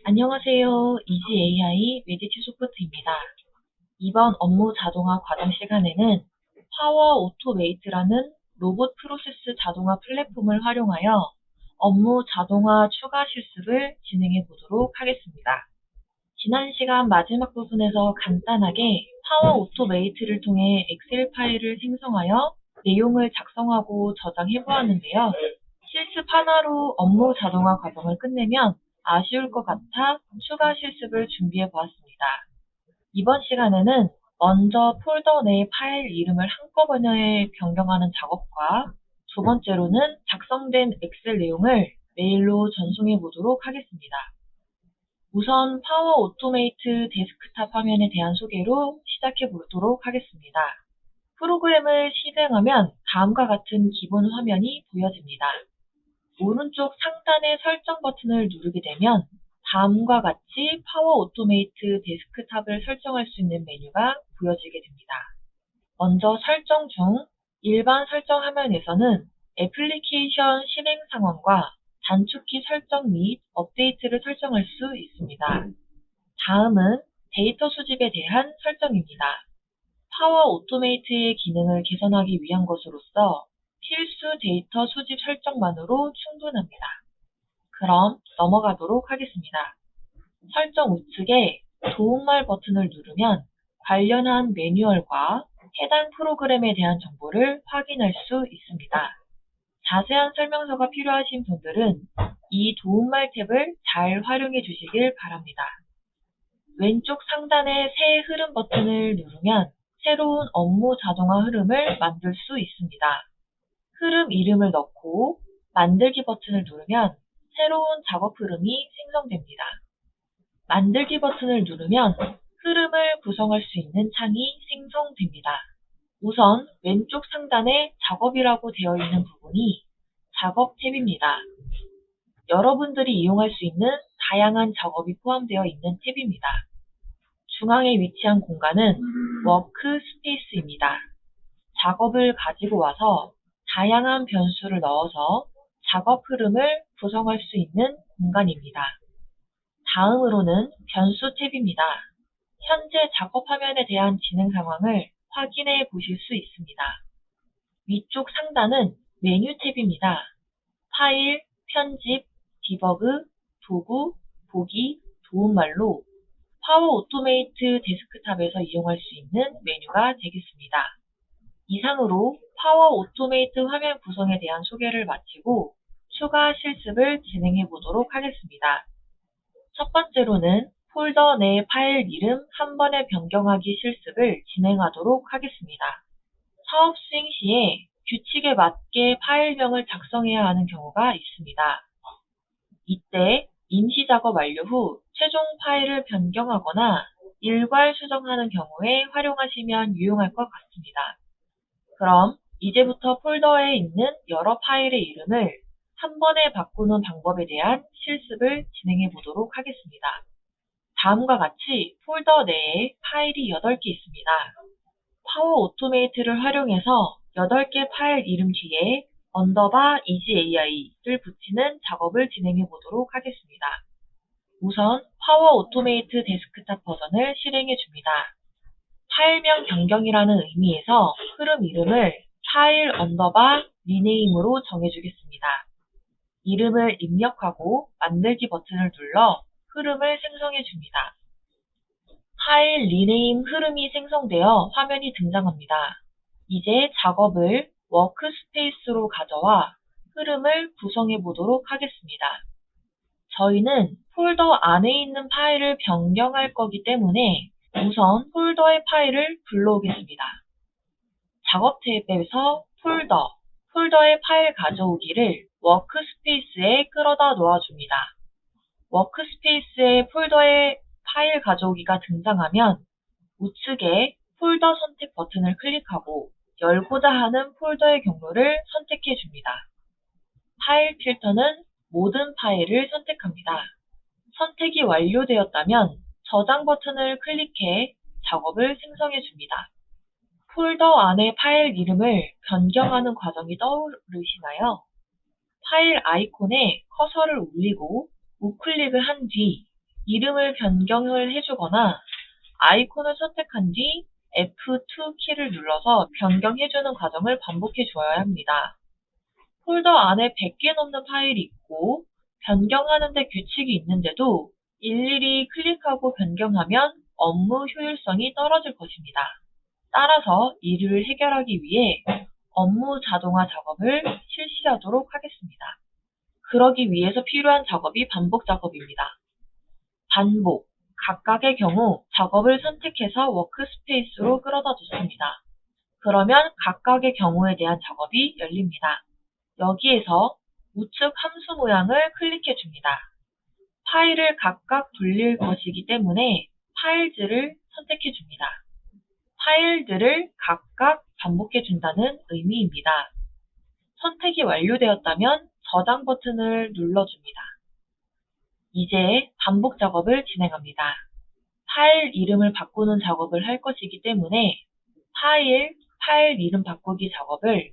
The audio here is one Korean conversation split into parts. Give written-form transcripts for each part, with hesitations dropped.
안녕하세요. 이지 AI 메디치 소프트입니다. 이번 업무 자동화 과정 시간에는 파워 오토메이트라는 로봇 프로세스 자동화 플랫폼을 활용하여 업무 자동화 추가 실습을 진행해 보도록 하겠습니다. 지난 시간 마지막 부분에서 간단하게 파워 오토메이트를 통해 엑셀 파일을 생성하여 내용을 작성하고 저장해 보았는데요. 실습 하나로 업무 자동화 과정을 끝내면 아쉬울 것 같아 추가 실습을 준비해 보았습니다. 이번 시간에는 먼저 폴더 내 파일 이름을 한꺼번에 변경하는 작업과 두 번째로는 작성된 엑셀 내용을 메일로 전송해 보도록 하겠습니다. 우선 파워 오토메이트 데스크탑 화면에 대한 소개로 시작해 보도록 하겠습니다. 프로그램을 실행하면 다음과 같은 기본 화면이 보여집니다. 오른쪽 상단의 설정 버튼을 누르게 되면 다음과 같이 파워 오토메이트 데스크탑을 설정할 수 있는 메뉴가 보여지게 됩니다. 먼저 설정 중 일반 설정 화면에서는 애플리케이션 실행 상황과 단축키 설정 및 업데이트를 설정할 수 있습니다. 다음은 데이터 수집에 대한 설정입니다. 파워 오토메이트의 기능을 개선하기 위한 것으로서 필수 데이터 수집 설정만으로 충분합니다. 그럼 넘어가도록 하겠습니다. 설정 우측에 도움말 버튼을 누르면 관련한 매뉴얼과 해당 프로그램에 대한 정보를 확인할 수 있습니다. 자세한 설명서가 필요하신 분들은 이 도움말 탭을 잘 활용해 주시길 바랍니다. 왼쪽 상단의 새 흐름 버튼을 누르면 새로운 업무 자동화 흐름을 만들 수 있습니다. 흐름 이름을 넣고 만들기 버튼을 누르면 새로운 작업 흐름이 생성됩니다. 만들기 버튼을 누르면 흐름을 구성할 수 있는 창이 생성됩니다. 우선 왼쪽 상단에 작업이라고 되어 있는 부분이 작업 탭입니다. 여러분들이 이용할 수 있는 다양한 작업이 포함되어 있는 탭입니다. 중앙에 위치한 공간은 워크 스페이스입니다. 작업을 가지고 와서 다양한 변수를 넣어서 작업 흐름을 구성할 수 있는 공간입니다. 다음으로는 변수 탭입니다. 현재 작업 화면에 대한 진행 상황을 확인해 보실 수 있습니다. 위쪽 상단은 메뉴 탭입니다. 파일, 편집, 디버그, 도구, 보기, 도움말로 파워 오토메이트 데스크탑에서 이용할 수 있는 메뉴가 되겠습니다. 이상으로 파워 오토메이트 화면 구성에 대한 소개를 마치고 추가 실습을 진행해 보도록 하겠습니다. 첫 번째로는 폴더 내 파일 이름 한 번에 변경하기 실습을 진행하도록 하겠습니다. 사업 수행 시에 규칙에 맞게 파일명을 작성해야 하는 경우가 있습니다. 이때 임시 작업 완료 후 최종 파일을 변경하거나 일괄 수정하는 경우에 활용하시면 유용할 것 같습니다. 그럼 이제부터 폴더에 있는 여러 파일의 이름을 한 번에 바꾸는 방법에 대한 실습을 진행해 보도록 하겠습니다. 다음과 같이 폴더 내에 파일이 8개 있습니다. 파워 오토메이트를 활용해서 8개 파일 이름 뒤에 언더바 EasyAI를 붙이는 작업을 진행해 보도록 하겠습니다. 우선 파워 오토메이트 데스크탑 버전을 실행해 줍니다. 파일명 변경이라는 의미에서 흐름 이름을 파일 언더바 리네임으로 정해주겠습니다. 이름을 입력하고 만들기 버튼을 눌러 흐름을 생성해 줍니다. 파일 리네임 흐름이 생성되어 화면이 등장합니다. 이제 작업을 워크스페이스로 가져와 흐름을 구성해 보도록 하겠습니다. 저희는 폴더 안에 있는 파일을 변경할 거기 때문에 우선 폴더의 파일을 불러오겠습니다. 작업 탭에서 폴더의 파일 가져오기를 워크스페이스에 끌어다 놓아줍니다. 워크스페이스에 폴더의 파일 가져오기가 등장하면 우측에 폴더 선택 버튼을 클릭하고 열고자 하는 폴더의 경로를 선택해 줍니다. 파일 필터는 모든 파일을 선택합니다. 선택이 완료되었다면 저장 버튼을 클릭해 작업을 생성해 줍니다. 폴더 안에 파일 이름을 변경하는 과정이 떠오르시나요? 파일 아이콘에 커서를 올리고 우클릭을 한 뒤 이름을 변경을 해주거나 아이콘을 선택한 뒤 F2 키를 눌러서 변경해주는 과정을 반복해 주어야 합니다. 폴더 안에 100개 넘는 파일이 있고 변경하는 데 규칙이 있는데도 일일이 클릭하고 변경하면 업무 효율성이 떨어질 것입니다. 따라서 이를 해결하기 위해 업무 자동화 작업을 실시하도록 하겠습니다. 그러기 위해서 필요한 작업이 반복 작업입니다. 반복, 각각의 경우 작업을 선택해서 워크스페이스로 끌어다 줬습니다. 그러면 각각의 경우에 대한 작업이 열립니다. 여기에서 우측 함수 모양을 클릭해 줍니다. 파일을 각각 돌릴 것이기 때문에 파일들을 선택해 줍니다. 파일들을 각각 반복해 준다는 의미입니다. 선택이 완료되었다면 저장 버튼을 눌러줍니다. 이제 반복 작업을 진행합니다. 파일 이름을 바꾸는 작업을 할 것이기 때문에 파일 이름 바꾸기 작업을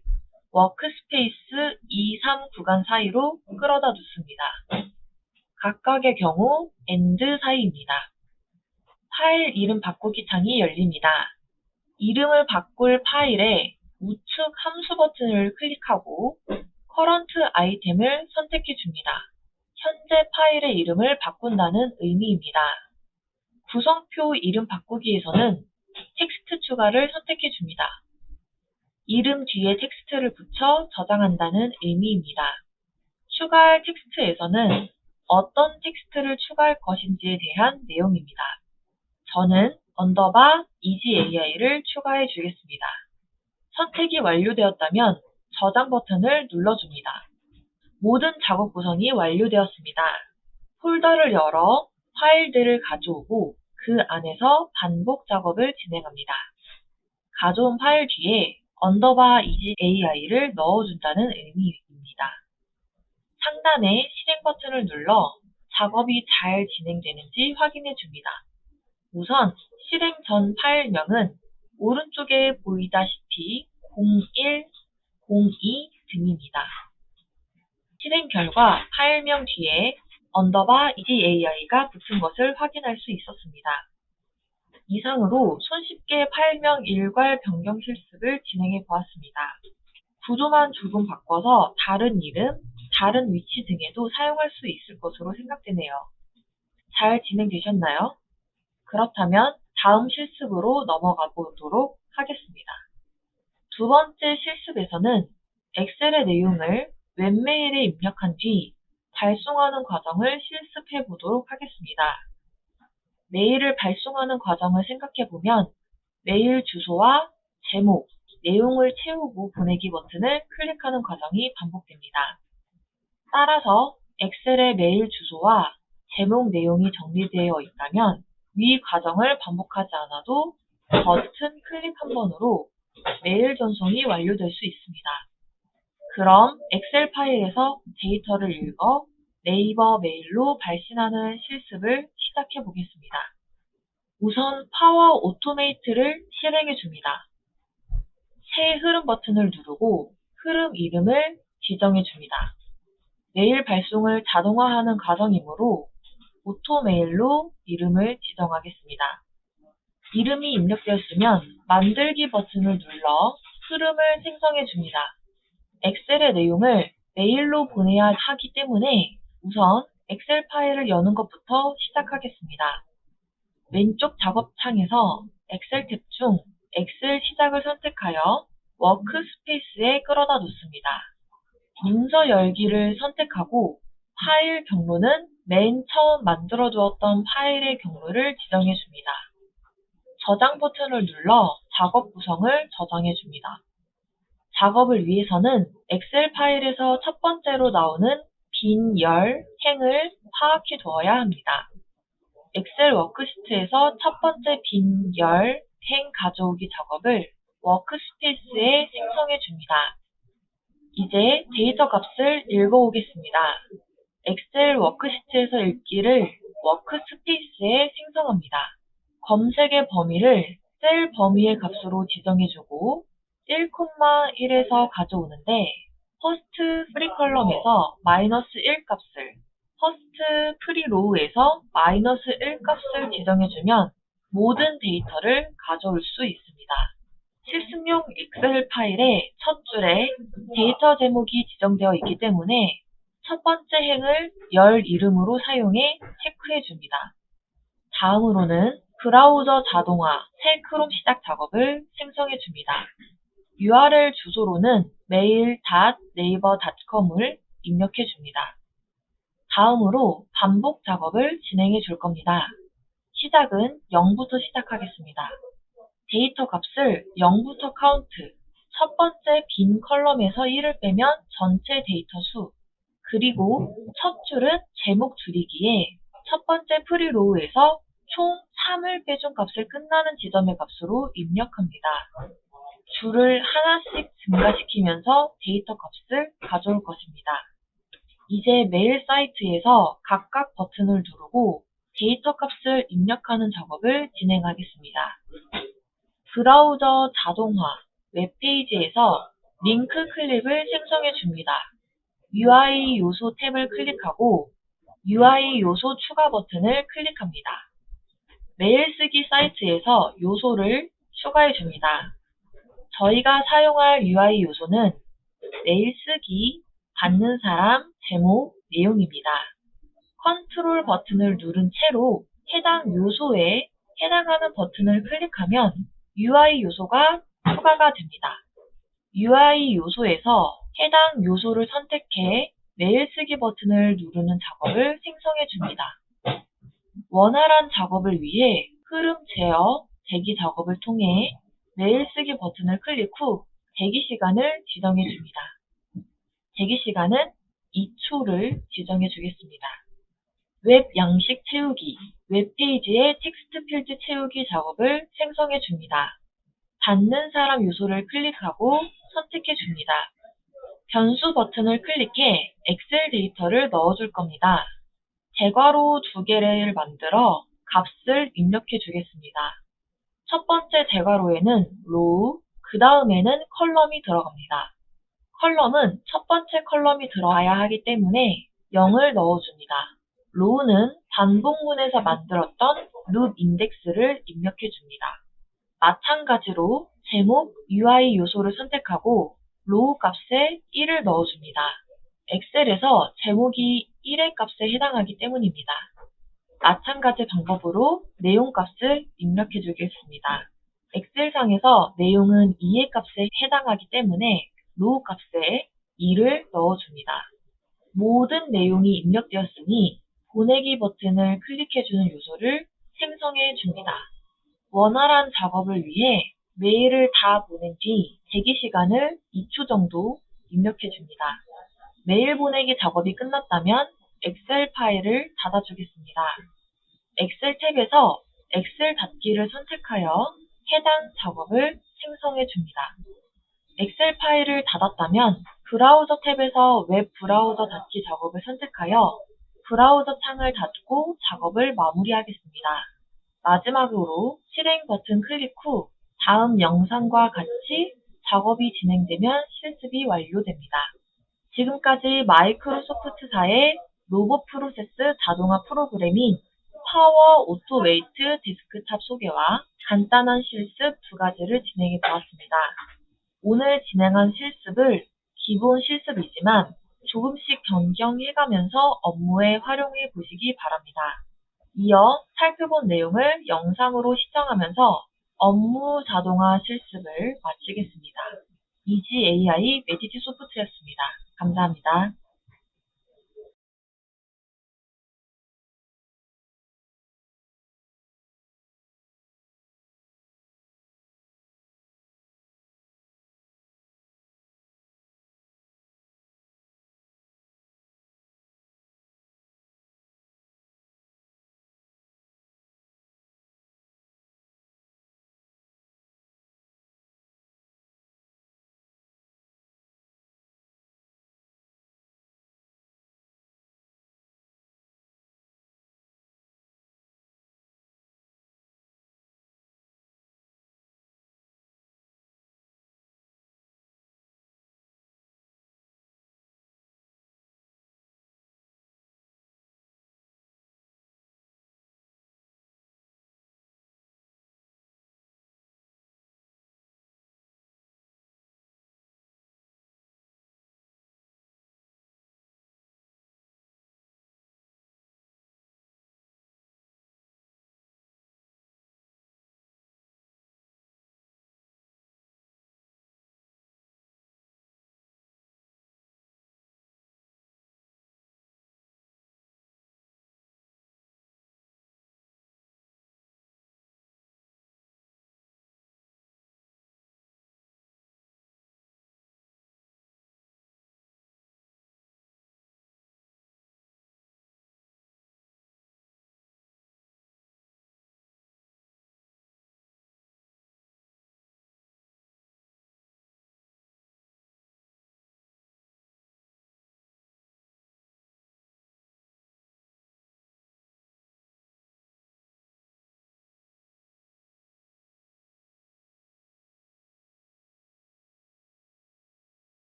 워크스페이스 2, 3 구간 사이로 끌어다 줬습니다. 각각의 경우 AND 사이입니다. 파일 이름 바꾸기 창이 열립니다. 이름을 바꿀 파일에 우측 함수 버튼을 클릭하고 커런트 아이템을 선택해 줍니다. 현재 파일의 이름을 바꾼다는 의미입니다. 구성표 이름 바꾸기에서는 텍스트 추가를 선택해 줍니다. 이름 뒤에 텍스트를 붙여 저장한다는 의미입니다. 추가할 텍스트에서는 어떤 텍스트를 추가할 것인지에 대한 내용입니다. 저는 _EasyAI를 추가해 주겠습니다. 선택이 완료되었다면 저장 버튼을 눌러줍니다. 모든 작업 구성이 완료되었습니다. 폴더를 열어 파일들을 가져오고 그 안에서 반복 작업을 진행합니다. 가져온 파일 뒤에 _EasyAI를 넣어준다는 의미입니다. 상단에 실행 버튼을 눌러 작업이 잘 진행되는지 확인해 줍니다. 우선 실행 전 파일명은 오른쪽에 보이다시피 01, 02 등입니다. 실행 결과 파일명 뒤에 _EasyAI가 붙은 것을 확인할 수 있었습니다. 이상으로 손쉽게 파일명 일괄 변경 실습을 진행해 보았습니다. 구조만 조금 바꿔서 다른 이름, 다른 위치 등에도 사용할 수 있을 것으로 생각되네요. 잘 진행되셨나요? 그렇다면 다음 실습으로 넘어가 보도록 하겠습니다. 두 번째 실습에서는 엑셀의 내용을 웹메일에 입력한 뒤 발송하는 과정을 실습해 보도록 하겠습니다. 메일을 발송하는 과정을 생각해 보면 메일 주소와 제목, 내용을 채우고 보내기 버튼을 클릭하는 과정이 반복됩니다. 따라서 엑셀의 메일 주소와 제목 내용이 정리되어 있다면 위 과정을 반복하지 않아도 버튼 클릭 한 번으로 메일 전송이 완료될 수 있습니다. 그럼 엑셀 파일에서 데이터를 읽어 네이버 메일로 발신하는 실습을 시작해 보겠습니다. 우선 파워 오토메이트를 실행해 줍니다. 새 흐름 버튼을 누르고 흐름 이름을 지정해 줍니다. 메일 발송을 자동화하는 과정이므로 오토메일로 이름을 지정하겠습니다. 이름이 입력되었으면 만들기 버튼을 눌러 흐름을 생성해 줍니다. 엑셀의 내용을 메일로 보내야 하기 때문에 우선 엑셀 파일을 여는 것부터 시작하겠습니다. 왼쪽 작업창에서 엑셀 탭 중 엑셀 시작을 선택하여 워크스페이스에 끌어다 놓습니다. 문서 열기를 선택하고 파일 경로는 맨 처음 만들어 두었던 파일의 경로를 지정해 줍니다. 저장 버튼을 눌러 작업 구성을 저장해 줍니다. 작업을 위해서는 엑셀 파일에서 첫 번째로 나오는 빈 열, 행을 파악해 두어야 합니다. 엑셀 워크시트에서 첫 번째 빈 열, 행 가져오기 작업을 워크스페이스에 생성해 줍니다. 이제 데이터 값을 읽어오겠습니다. 엑셀 워크시트에서 읽기를 워크스페이스에 생성합니다. 검색의 범위를 셀 범위의 값으로 지정해주고 1,1에서 가져오는데 퍼스트 프리 컬럼에서 -1 값을 퍼스트 프리로우에서 -1 값을 지정해주면 모든 데이터를 가져올 수 있습니다. 실습용 엑셀 파일의 첫 줄에 데이터 제목이 지정되어 있기 때문에 첫 번째 행을 열 이름으로 사용해 체크해 줍니다. 다음으로는 브라우저 자동화 새 크롬 시작 작업을 생성해 줍니다. URL 주소로는 mail.naver.com을 입력해 줍니다. 다음으로 반복 작업을 진행해 줄 겁니다. 시작은 0부터 시작하겠습니다. 데이터 값을 0부터 카운트, 첫 번째 빈 컬럼에서 1을 빼면 전체 데이터 수, 그리고 첫 줄은 제목 줄이기에 첫 번째 프리로우에서 총 3을 빼준 값을 끝나는 지점의 값으로 입력합니다. 줄을 하나씩 증가시키면서 데이터 값을 가져올 것입니다. 이제 메일 사이트에서 각각 버튼을 누르고 데이터 값을 입력하는 작업을 진행하겠습니다. 브라우저 자동화 웹페이지에서 링크 클립을 생성해 줍니다. UI 요소 탭을 클릭하고 UI 요소 추가 버튼을 클릭합니다. 메일 쓰기 사이트에서 요소를 추가해 줍니다. 저희가 사용할 UI 요소는 메일 쓰기, 받는 사람, 제목, 내용입니다. 컨트롤 버튼을 누른 채로 해당 요소에 해당하는 버튼을 클릭하면 UI 요소가 추가가 됩니다. UI 요소에서 해당 요소를 선택해 메일 쓰기 버튼을 누르는 작업을 생성해 줍니다. 원활한 작업을 위해 흐름 제어, 대기 작업을 통해 메일 쓰기 버튼을 클릭 후 대기 시간을 지정해 줍니다. 대기 시간은 2초를 지정해 주겠습니다. 웹 양식 채우기, 웹페이지의 텍스트 필드 채우기 작업을 생성해 줍니다. 받는 사람 요소를 클릭하고 선택해 줍니다. 변수 버튼을 클릭해 엑셀 데이터를 넣어줄 겁니다. 대괄호 2개를 만들어 값을 입력해 주겠습니다. 첫 번째 대괄호에는 로우, 그 다음에는 컬럼이 들어갑니다. 컬럼은 첫 번째 컬럼이 들어가야 하기 때문에 0을 넣어줍니다. 로우는 반복문에서 만들었던 룹 인덱스를 입력해 줍니다. 마찬가지로 제목, UI 요소를 선택하고 로우 값에 1을 넣어줍니다. 엑셀에서 제목이 1의 값에 해당하기 때문입니다. 마찬가지 방법으로 내용 값을 입력해 주겠습니다. 엑셀상에서 내용은 2의 값에 해당하기 때문에 로우 값에 2를 넣어줍니다. 모든 내용이 입력되었으니 보내기 버튼을 클릭해주는 요소를 생성해 줍니다. 원활한 작업을 위해 메일을 다 보낸 뒤 대기 시간을 2초 정도 입력해 줍니다. 메일 보내기 작업이 끝났다면 엑셀 파일을 닫아주겠습니다. 엑셀 탭에서 엑셀 닫기를 선택하여 해당 작업을 생성해 줍니다. 엑셀 파일을 닫았다면 브라우저 탭에서 웹 브라우저 닫기 작업을 선택하여 브라우저 창을 닫고 작업을 마무리하겠습니다. 마지막으로 실행 버튼 클릭 후 다음 영상과 같이 작업이 진행되면 실습이 완료됩니다. 지금까지 마이크로소프트사의 로봇 프로세스 자동화 프로그램인 파워 오토메이트 데스크탑 소개와 간단한 실습 2가지를 진행해 보았습니다. 오늘 진행한 실습을 기본 실습이지만 조금씩 변경해가면서 업무에 활용해 보시기 바랍니다. 이어 살펴본 내용을 영상으로 시청하면서 업무 자동화 실습을 마치겠습니다. 이지 AI 메디티 소프트였습니다. 감사합니다.